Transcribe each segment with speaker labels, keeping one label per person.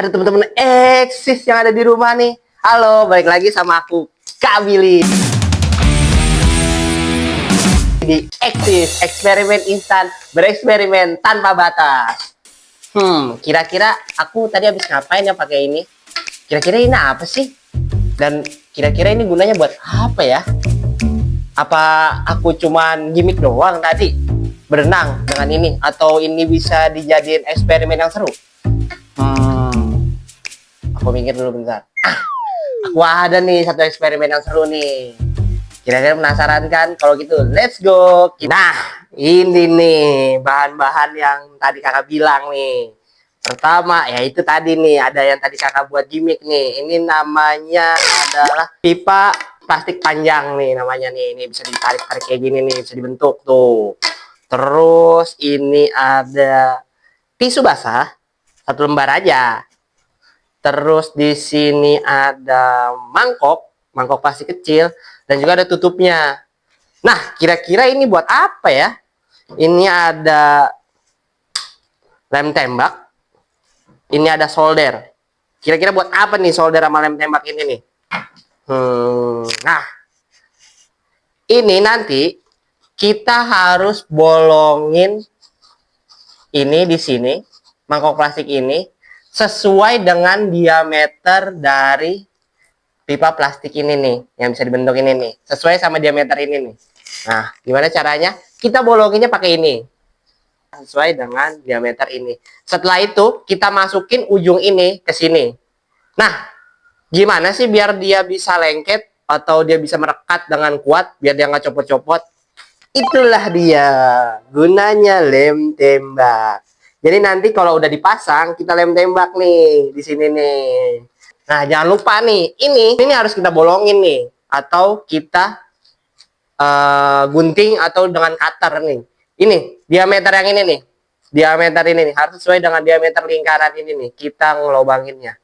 Speaker 1: ada teman-teman eksis yang ada di rumah nih. Halo, balik lagi sama aku, Kak Billy. Di Eksis, eksperimen instan, bereksperimen tanpa batas. Kira-kira aku tadi habis ngapain ya pakai ini? Kira-kira ini apa sih? Dan kira-kira ini gunanya buat apa ya? Apa aku cuman gimmick doang tadi? Berenang dengan ini? Atau ini bisa dijadiin eksperimen yang seru? Aku mikir dulu bentar. Aku ada nih satu eksperimen yang seru nih. Kira-kira penasaran kan? Kalau gitu, let's go. Nah, ini nih bahan-bahan yang tadi kakak bilang nih. Pertama, ya itu tadi nih, ada yang tadi kakak buat gimmick nih. Ini namanya adalah pipa plastik panjang nih namanya nih. Ini bisa ditarik-tarik kayak gini nih, bisa dibentuk tuh. Terus ini ada tisu basah, satu lembar aja. Terus di sini ada mangkok plastik kecil, dan juga ada tutupnya. Nah, kira-kira ini buat apa ya? Ini ada lem tembak, ini ada solder. Kira-kira buat apa nih solder sama lem tembak ini nih? Nah, ini nanti kita harus bolongin ini di sini, mangkok plastik ini, sesuai dengan diameter dari pipa plastik ini nih, yang bisa dibentuk ini nih, sesuai sama diameter ini nih. Nah, gimana caranya? Kita bolonginnya pakai ini, sesuai dengan diameter ini. Setelah itu, kita masukin ujung ini ke sini. Nah, gimana sih biar dia bisa lengket atau dia bisa merekat dengan kuat, biar dia nggak copot-copot? Itulah dia gunanya lem tembak. Jadi nanti kalau udah dipasang, kita lem tembak nih di sini nih. Nah, jangan lupa nih, ini harus kita bolongin nih, atau kita gunting atau dengan cutter nih. Ini diameter yang ini nih, diameter ini nih harus sesuai dengan diameter lingkaran ini nih. Kita ngelobanginnya.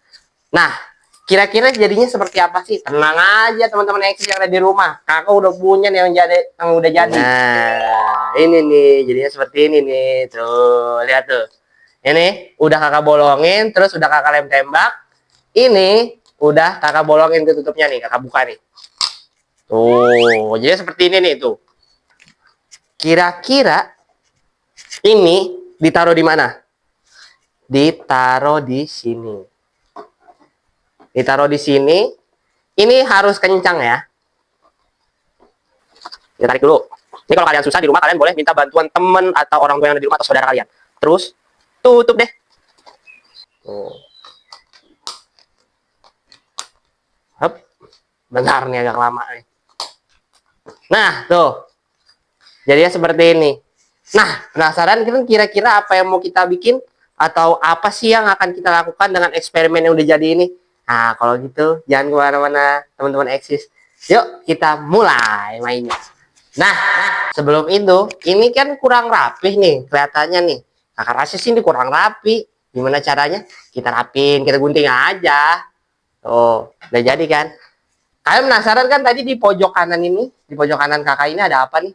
Speaker 1: Nah, kira-kira jadinya seperti apa sih? Tenang aja teman-teman eksis yang ada di rumah. Kakak udah punya nih yang udah jadi. Nah, ini nih jadinya seperti ini nih. Tuh, lihat tuh. Ini udah kakak bolongin, terus udah kakak lem tembak. Ini udah kakak bolongin ke tutupnya nih, kakak buka nih. Tuh, jadi seperti ini nih tuh. Kira-kira ini ditaruh di mana? Ditaruh di sini. Ditaruh di sini. Ini harus kencang ya. Kita tarik dulu. Ini kalau kalian susah di rumah, kalian boleh minta bantuan temen atau orang tua yang ada di rumah atau saudara kalian. Terus tutup deh. Tuh. Hup. Bentar nih agak lama nih. Nah, tuh. Jadinya seperti ini. Nah, penasaran kan kira-kira apa yang mau kita bikin? Atau apa sih yang akan kita lakukan dengan eksperimen yang udah jadi ini? Nah, kalau gitu jangan kemana-mana teman-teman eksis. Yuk kita mulai mainnya. Nah, sebelum itu, ini kan kurang rapih nih kelihatannya nih. Kakak rasa sih ini kurang rapi. Gimana caranya? Kita rapin, kita gunting aja. Tuh, udah jadi kan? Kalian penasaran kan tadi di pojok kanan ini, di pojok kanan kakak ini ada apa nih?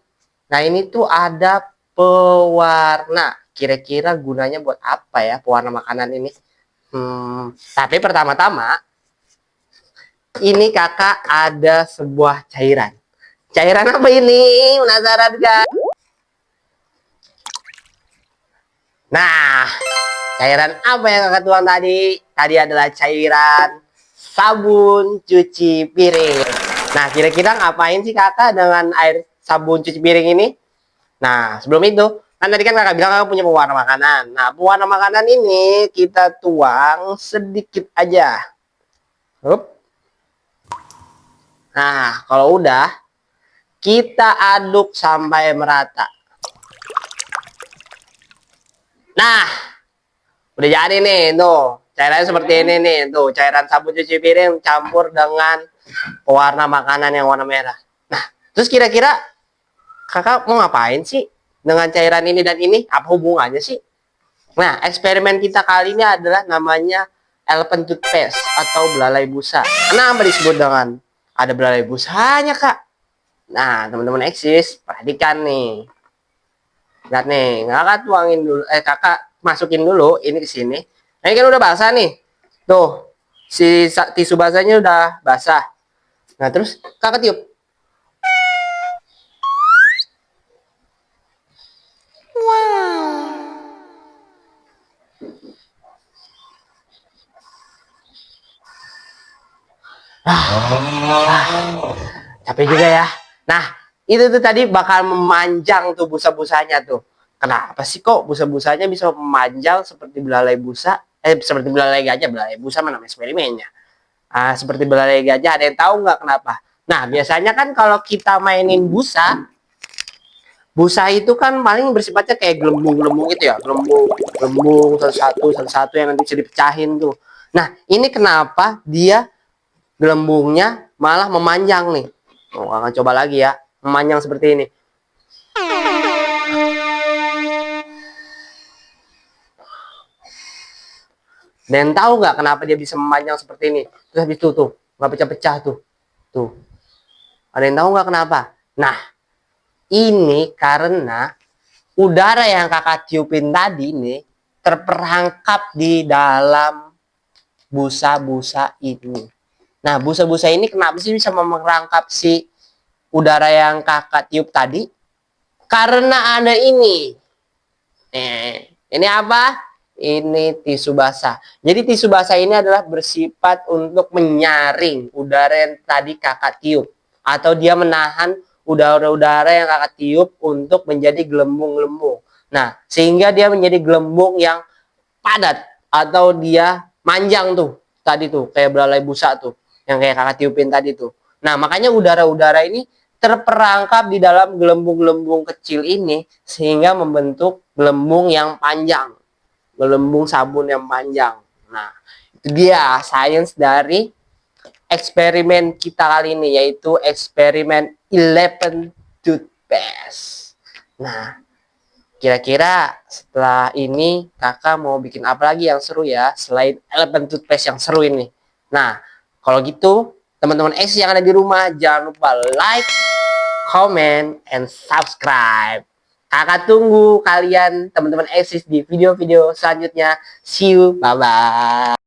Speaker 1: Nah, ini tuh ada pewarna. Kira-kira gunanya buat apa ya pewarna makanan ini? Tapi pertama-tama, ini kakak ada sebuah cairan. Cairan apa ini? Penasaran kan? Nah, cairan apa yang kakak tuang tadi? Tadi adalah cairan sabun cuci piring. Nah, kira-kira ngapain sih kakak dengan air sabun cuci piring ini? Nah, sebelum itu, kan tadi kan kakak bilang kakak punya pewarna makanan. Nah, pewarna makanan ini kita tuang sedikit aja. Hup. Nah, kalau udah, kita aduk sampai merata. Nah, udah jadi nih, tuh. Cairannya seperti ini nih, tuh. Cairan sabun cuci piring campur dengan pewarna makanan yang warna merah. Nah, terus kira-kira kakak mau ngapain sih dengan cairan ini dan ini? Apa hubungannya sih? Nah, eksperimen kita kali ini adalah namanya elephant toothpaste atau belalai busa. Kenapa disebut dengan ada belalai busanya, Kak? Nah, teman-teman eksis, perhatikan nih. Lihat nih, kakak tuangin dulu, kakak masukin dulu ini ke sini. Nah, ini kan udah basah nih. Tuh, si tisu basahnya udah basah. Nah, terus kakak tiup. Capek juga ya. Nah, itu tuh tadi bakal memanjang tuh busa-busanya tuh. Kenapa sih kok busa-busanya bisa memanjang seperti belalai busa? Seperti belalai gajah, belalai busa mana eksperimennya. Seperti belalai gajah, ada yang tahu nggak kenapa? Nah, biasanya kan kalau kita mainin busa, busa itu kan paling bersifatnya kayak gelembung-gelembung itu ya, gelembung satu-satu yang nanti bisa dipecahin tuh. Nah, ini kenapa dia gelembungnya malah memanjang nih? Oh, akan coba lagi ya, memanjang seperti ini. Dan tahu nggak kenapa dia bisa memanjang seperti ini? Terus habis itu tuh, nggak pecah-pecah tuh. Tuh, ada yang tahu nggak kenapa? Nah, ini karena udara yang kakak tiupin tadi nih terperangkap di dalam busa-busa ini. Nah, busa-busa ini kenapa sih bisa merangkap si udara yang kakak tiup tadi? Karena ada ini. Ini apa? Ini tisu basah. Jadi tisu basah ini adalah bersifat untuk menyaring udara yang tadi kakak tiup. Atau dia menahan udara-udara yang kakak tiup untuk menjadi gelembung-gelembung. Nah, sehingga dia menjadi gelembung yang padat. Atau dia manjang tuh. Tadi tuh, kayak belalai busa tuh. Yang kayak kakak tiupin tadi tuh. Nah, makanya udara-udara ini terperangkap di dalam gelembung-gelembung kecil ini sehingga membentuk gelembung yang panjang, gelembung sabun yang panjang. Nah, itu dia sains dari eksperimen kita kali ini, yaitu eksperimen Eleven Toothpaste. Nah, kira-kira setelah ini kakak mau bikin apa lagi yang seru ya selain Eleven Toothpaste yang seru ini? Nah, kalau gitu teman-teman X yang ada di rumah jangan lupa like, comment, and subscribe. Kakak tunggu kalian teman-teman Exis di video-video selanjutnya. See you, bye-bye.